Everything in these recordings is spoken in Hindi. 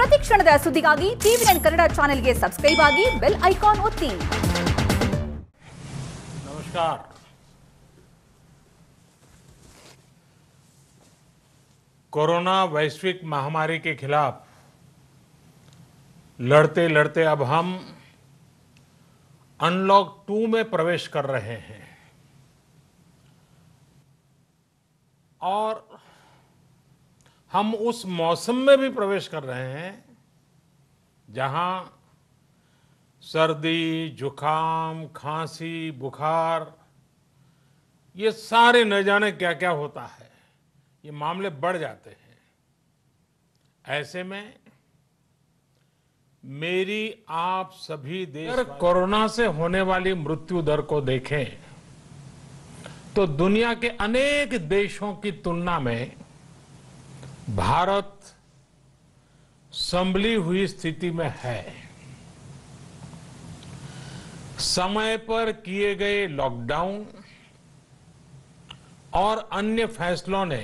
ಪ್ರತಿಕ್ಷಣದ ಸುದ್ದಿಗಾಗಿ ಟಿವಿ9 ಕನ್ನಡ ಚಾನೆಲ್ಗೆ ಸಬ್ಸ್ಕ್ರೈಬ್ ಆಗಿ ಬೆಲ್ ಐಕಾನ್ ಒತ್ತಿ। नमस्कार। कोरोना वैश्विक महामारी के खिलाफ लड़ते लड़ते अब हम अनलॉक 2 में प्रवेश कर रहे हैं और हम उस मौसम में भी प्रवेश कर रहे हैं जहां सर्दी, जुकाम, खांसी, बुखार ये सारे न जाने क्या क्या होता है, ये मामले बढ़ जाते हैं। ऐसे में मेरी आप सभी देश कोरोना से होने वाली मृत्यु दर को देखें तो दुनिया के अनेक देशों की तुलना में भारत संभली हुई स्थिति में है। समय पर किए गए लॉकडाउन और अन्य फैसलों ने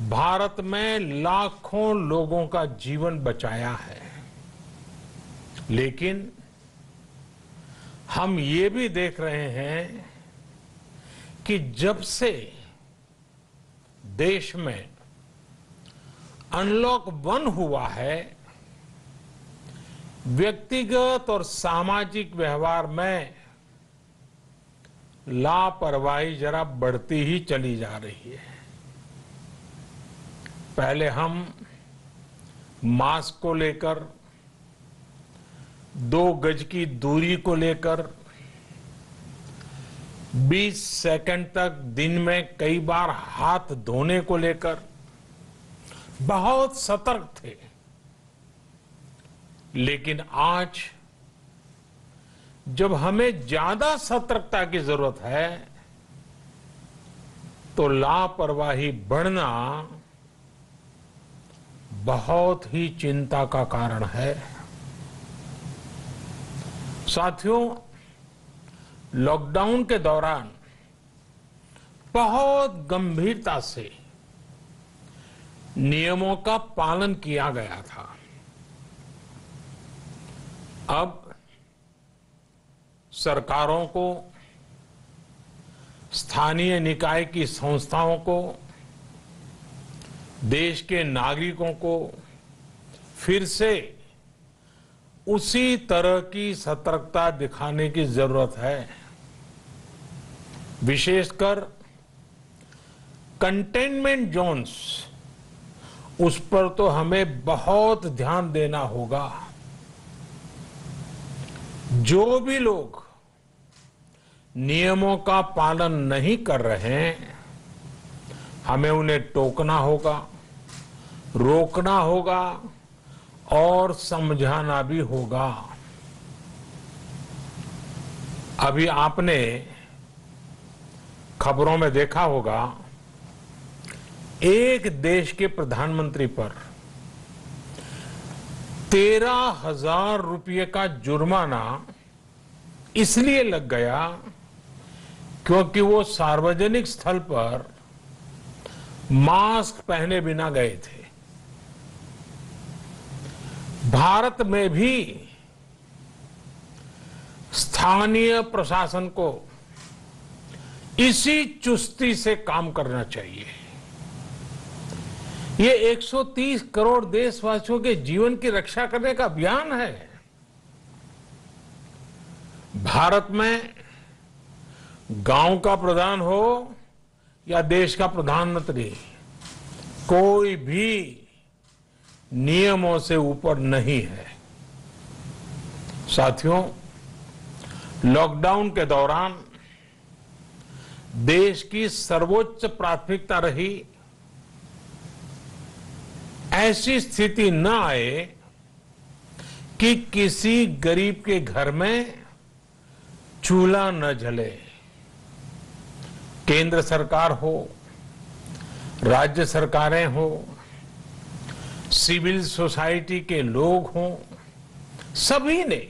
भारत में लाखों लोगों का जीवन बचाया है, लेकिन हम ये भी देख रहे हैं कि जब से देश में अनलॉक 1 हुआ है, व्यक्तिगत और सामाजिक व्यवहार में लापरवाही जरा बढ़ती ही चली जा रही है। पहले हम मास्क को लेकर, 2 गज की दूरी को लेकर 20 सेकंड तक दिन में कई बार हाथ धोने को लेकर बहुत सतर्क थे, लेकिन आज जब हमें ज्यादा सतर्कता की जरूरत है तो लापरवाही बढ़ना बहुत ही चिंता का कारण है। साथियों, लॉकडाउन के दौरान बहुत गंभीरता से नियमों का पालन किया गया था। अब सरकारों को, स्थानीय निकाय की संस्थाओं को, देश के नागरिकों को फिर से उसी तरह की सतर्कता दिखाने की जरूरत है। विशेषकर कंटेनमेंट जोन्स, उस पर तो हमें बहुत ध्यान देना होगा। जो भी लोग नियमों का पालन नहीं कर रहे हैं, हमें उन्हें टोकना होगा, रोकना होगा और समझाना भी होगा। अभी आपने खबरों में देखा होगा, एक देश के प्रधानमंत्री पर 13,000 रुपये का जुर्माना इसलिए लग गया क्योंकि वो सार्वजनिक स्थल पर मास्क पहने बिना गए थे। भारत में भी स्थानीय प्रशासन को इसी चुस्ती से काम करना चाहिए। ये 130 करोड़ देशवासियों के जीवन की रक्षा करने का अभियान है। भारत में गांव का प्रधान हो या देश का प्रधानमंत्री, कोई भी नियमों से ऊपर नहीं है। साथियों, लॉकडाउन के दौरान देश की सर्वोच्च प्राथमिकता रही ऐसी स्थिति न आए कि किसी गरीब के घर में चूल्हा न जले। केंद्र सरकार हो, राज्य सरकारें हो, सिविल सोसाइटी के लोग हों, सभी ने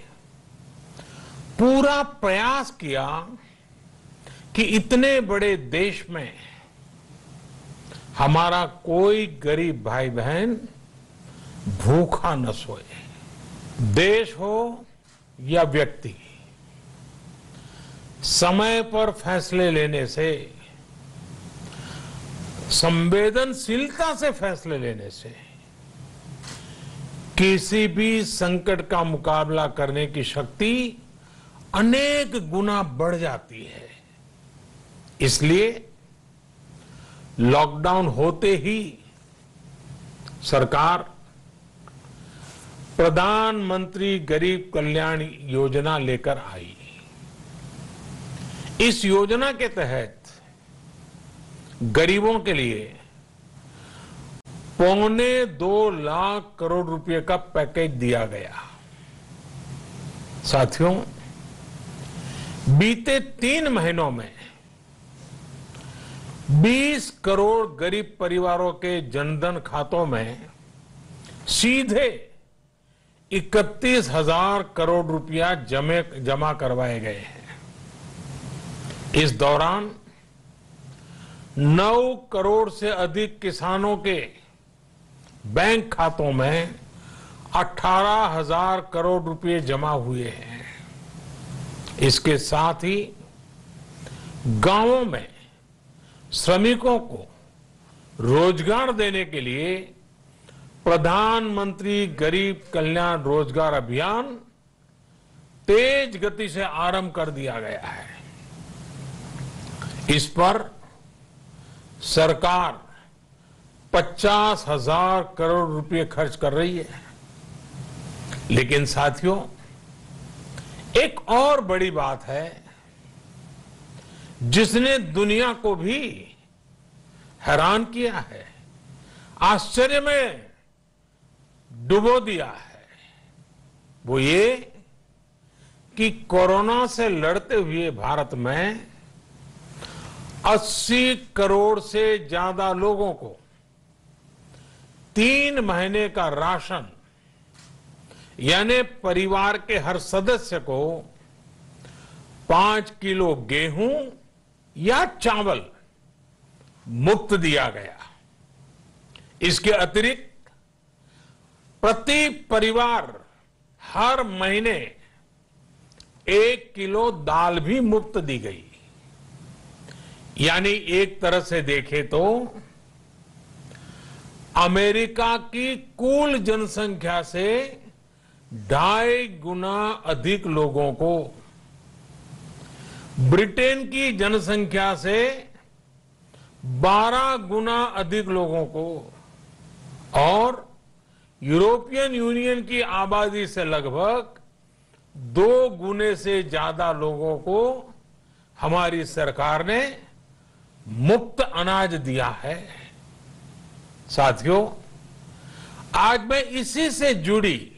पूरा प्रयास किया कि इतने बड़े देश में हमारा कोई गरीब भाई बहन भूखा न सोए। देश हो या व्यक्ति, समय पर फैसले लेने से, संवेदनशीलता से फैसले लेने से किसी भी संकट का मुकाबला करने की शक्ति अनेक गुना बढ़ जाती है। इसलिए लॉकडाउन होते ही सरकार प्रधानमंत्री गरीब कल्याण योजना लेकर आई। इस योजना के तहत गरीबों के लिए 2.25 लाख करोड़ रुपए का पैकेज दिया गया। साथियों, बीते 3 महीनों में 20 करोड़ गरीब परिवारों के जनधन खातों में सीधे 31,000 करोड़ रुपया जमा करवाए गए हैं। इस दौरान 9 करोड़ से अधिक किसानों के बैंक खातों में 18,000 करोड़ रुपए जमा हुए हैं। इसके साथ ही गांवों में श्रमिकों को रोजगार देने के लिए प्रधानमंत्री गरीब कल्याण रोजगार अभियान तेज गति से आरंभ कर दिया गया है। इस पर सरकार 50,000 करोड़ रुपए खर्च कर रही है। लेकिन साथियों, एक और बड़ी बात है जिसने दुनिया को भी हैरान किया है, आश्चर्य में डुबो दिया है। वो ये कि कोरोना से लड़ते हुए भारत में 80 करोड़ से ज्यादा लोगों को 3 महीने का राशन, यानी परिवार के हर सदस्य को 5 किलो गेहूं या चावल मुफ्त दिया गया। इसके अतिरिक्त प्रति परिवार हर महीने 1 किलो दाल भी मुफ्त दी गई। यानी एक तरह से देखें तो अमेरिका की कुल जनसंख्या से 2.5 गुना अधिक लोगों को, ब्रिटेन की जनसंख्या से 12 गुना अधिक लोगों को और यूरोपियन यूनियन की आबादी से लगभग 2 गुने से ज्यादा लोगों को हमारी सरकार ने मुफ्त अनाज दिया है। साथियों, आज मैं इसी से जुड़ी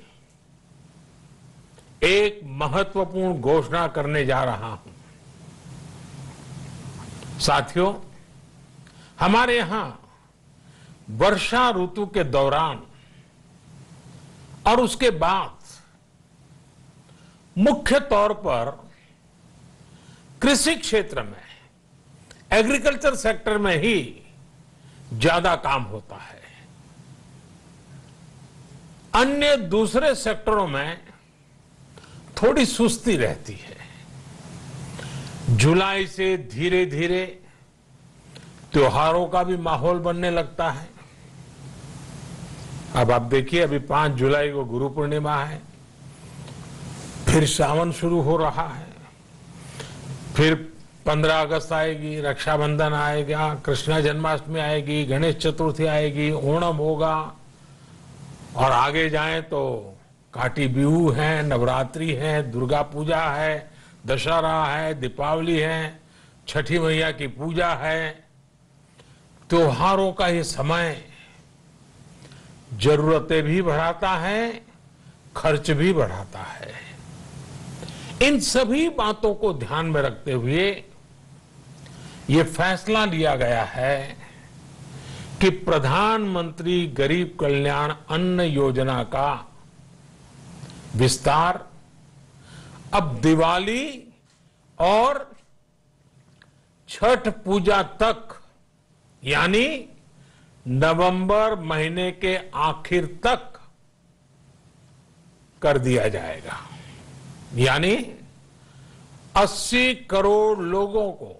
एक महत्वपूर्ण घोषणा करने जा रहा हूं। साथियों, हमारे यहां वर्षा ऋतु के दौरान और उसके बाद मुख्य तौर पर कृषि क्षेत्र में, एग्रीकल्चर सेक्टर में ही ज्यादा काम होता है। अन्य दूसरे सेक्टरों में थोड़ी सुस्ती रहती है। जुलाई से धीरे धीरे त्योहारों का भी माहौल बनने लगता है। अब आप देखिए, अभी 5 जुलाई को गुरु पूर्णिमा है, फिर सावन शुरू हो रहा है, फिर 15 अगस्त आएगी, रक्षाबंधन आएगा, कृष्ण जन्माष्टमी आएगी, गणेश चतुर्थी आएगी, ओणम होगा और आगे जाएं तो काटी बिहू है, नवरात्रि है, दुर्गा पूजा है, दशहरा है, दीपावली है, छठी मैया की पूजा है। त्योहारों का ये समय जरूरतें भी बढ़ाता है, खर्च भी बढ़ाता है। इन सभी बातों को ध्यान में रखते हुए ये फैसला लिया गया है कि प्रधानमंत्री गरीब कल्याण अन्न योजना का विस्तार अब दिवाली और छठ पूजा तक, यानी नवंबर महीने के आखिर तक कर दिया जाएगा। यानी 80 करोड़ लोगों को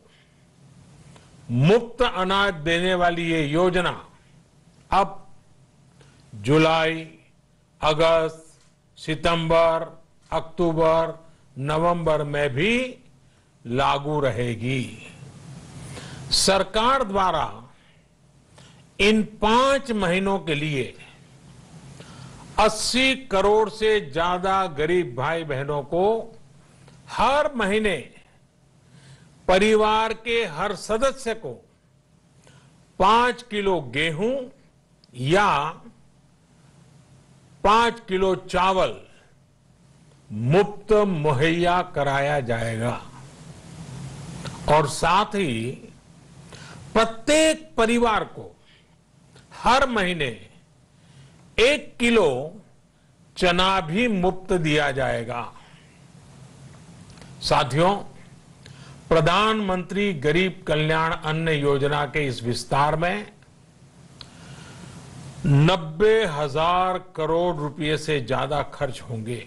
मुफ्त अनाज देने वाली ये योजना अब जुलाई, अगस्त, सितंबर, अक्टूबर, नवंबर में भी लागू रहेगी। सरकार द्वारा इन 5 महीनों के लिए 80 करोड़ से ज्यादा गरीब भाई बहनों को हर महीने परिवार के हर सदस्य को 5 किलो गेहूं या 5 किलो चावल मुफ्त मुहैया कराया जाएगा और साथ ही प्रत्येक परिवार को हर महीने 1 किलो चना भी मुफ्त दिया जाएगा। साथियों, प्रधानमंत्री गरीब कल्याण अन्न योजना के इस विस्तार में 90,000 करोड़ रुपए से ज्यादा खर्च होंगे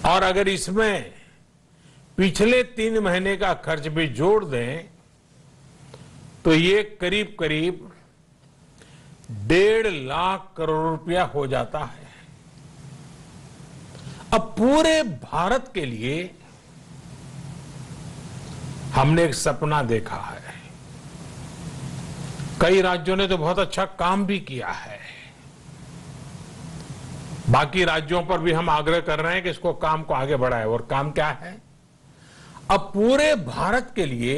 और अगर इसमें पिछले 3 महीने का खर्च भी जोड़ दें तो ये करीब करीब 1.5 लाख करोड़ रुपया हो जाता है। अब पूरे भारत के लिए हमने एक सपना देखा है। कई राज्यों ने तो बहुत अच्छा काम भी किया है। बाकी राज्यों पर भी हम आग्रह कर रहे हैं कि इसको काम को आगे बढ़ाएं। और काम क्या है? अब पूरे भारत के लिए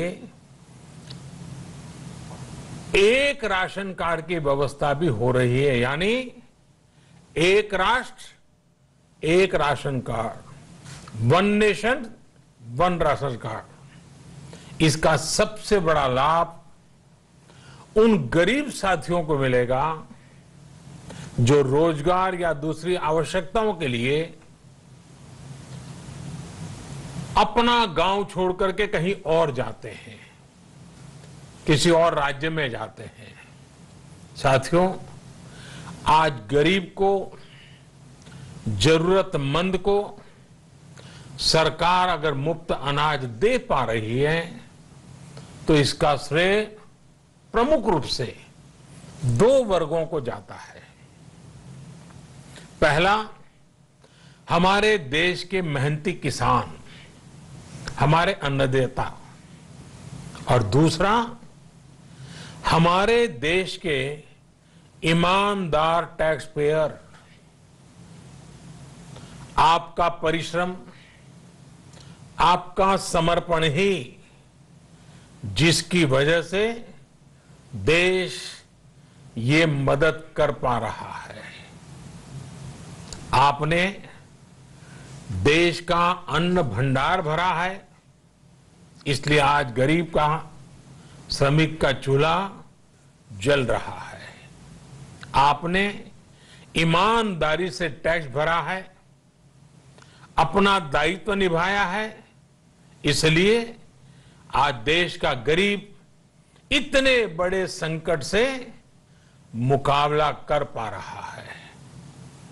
एक राशन कार्ड की व्यवस्था भी हो रही है, यानी एक राष्ट्र एक ration card, 1 nation 1 ration card. इसका सबसे बड़ा लाभ उन गरीब साथियों को मिलेगा जो रोजगार या दूसरी आवश्यकताओं के लिए अपना गांव छोड़ करके कहीं और जाते हैं, किसी और राज्य में जाते हैं। साथियों, आज गरीब को, जरूरतमंद को सरकार अगर मुफ्त अनाज दे पा रही है तो इसका श्रेय प्रमुख रूप से 2 वर्गों को जाता है। पहला, हमारे देश के मेहनती किसान, हमारे अन्नदाता, और दूसरा हमारे देश के ईमानदार टैक्स पेयर। आपका परिश्रम, आपका समर्पण ही जिसकी वजह से देश ये मदद कर पा रहा है। आपने देश का अन्न भंडार भरा है, इसलिए आज गरीब का, श्रमिक का चूल्हा जल रहा है। आपने ईमानदारी से टैक्स भरा है, अपना दायित्व निभाया है, इसलिए आज देश का गरीब इतने बड़े संकट से मुकाबला कर पा रहा है।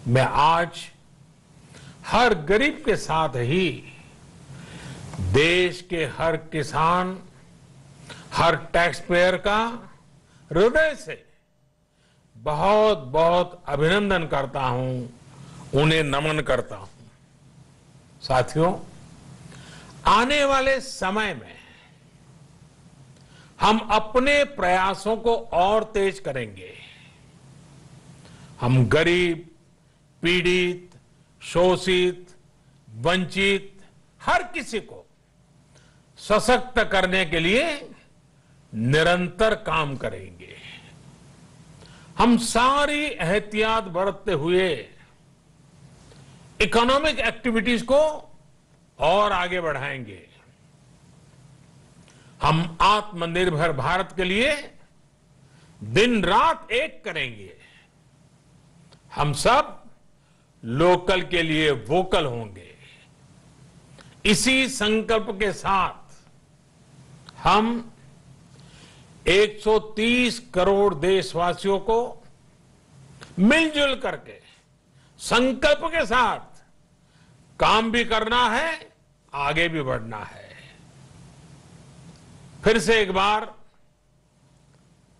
मैं आज हर गरीब के साथ ही देश के हर किसान, हर टैक्स पेयर का हृदय से बहुत बहुत अभिनंदन करता हूं, उन्हें नमन करता हूं। साथियों, आने वाले समय में हम अपने प्रयासों को और तेज करेंगे। हम गरीब, पीड़ित, शोषित, वंचित हर किसी को सशक्त करने के लिए निरंतर काम करेंगे। हम सारी एहतियात बरतते हुए इकोनॉमिक एक्टिविटीज को और आगे बढ़ाएंगे। हम आत्मनिर्भर भारत के लिए दिन रात एक करेंगे। हम सब लोकल के लिए वोकल होंगे। इसी संकल्प के साथ हम 130 करोड़ देशवासियों को मिलजुल करके संकल्प के साथ काम भी करना है, आगे भी बढ़ना है। फिर से एक बार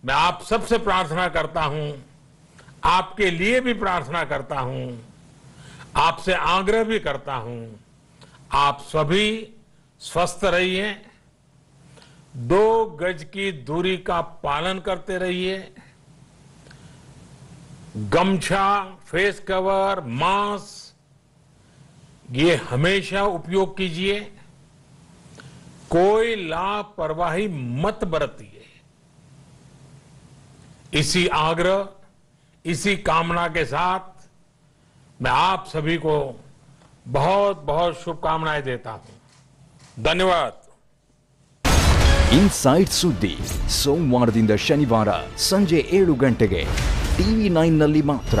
मैं आप सबसे प्रार्थना करता हूं, आपके लिए भी प्रार्थना करता हूं, आपसे आग्रह भी करता हूं, आप सभी स्वस्थ रहिए, 2 गज की दूरी का पालन करते रहिए, गमछा, फेस कवर, मास्क ये हमेशा उपयोग कीजिए, कोई लापरवाही मत बरतिए। इसी आग्रह, इसी कामना के साथ मैं आप सभी को बहुत बहुत शुभकामनाएं देता हूं। धन्यवाद। ಇನ್ಸೈಡ್ ಸುದ್ದಿ ಸೋಮವಾರದಿಂದ ಶನಿವಾರ ಸಂಜೆ 7 ಗಂಟೆಗೆ TV9 ನಲ್ಲಿ ಮಾತ್ರ.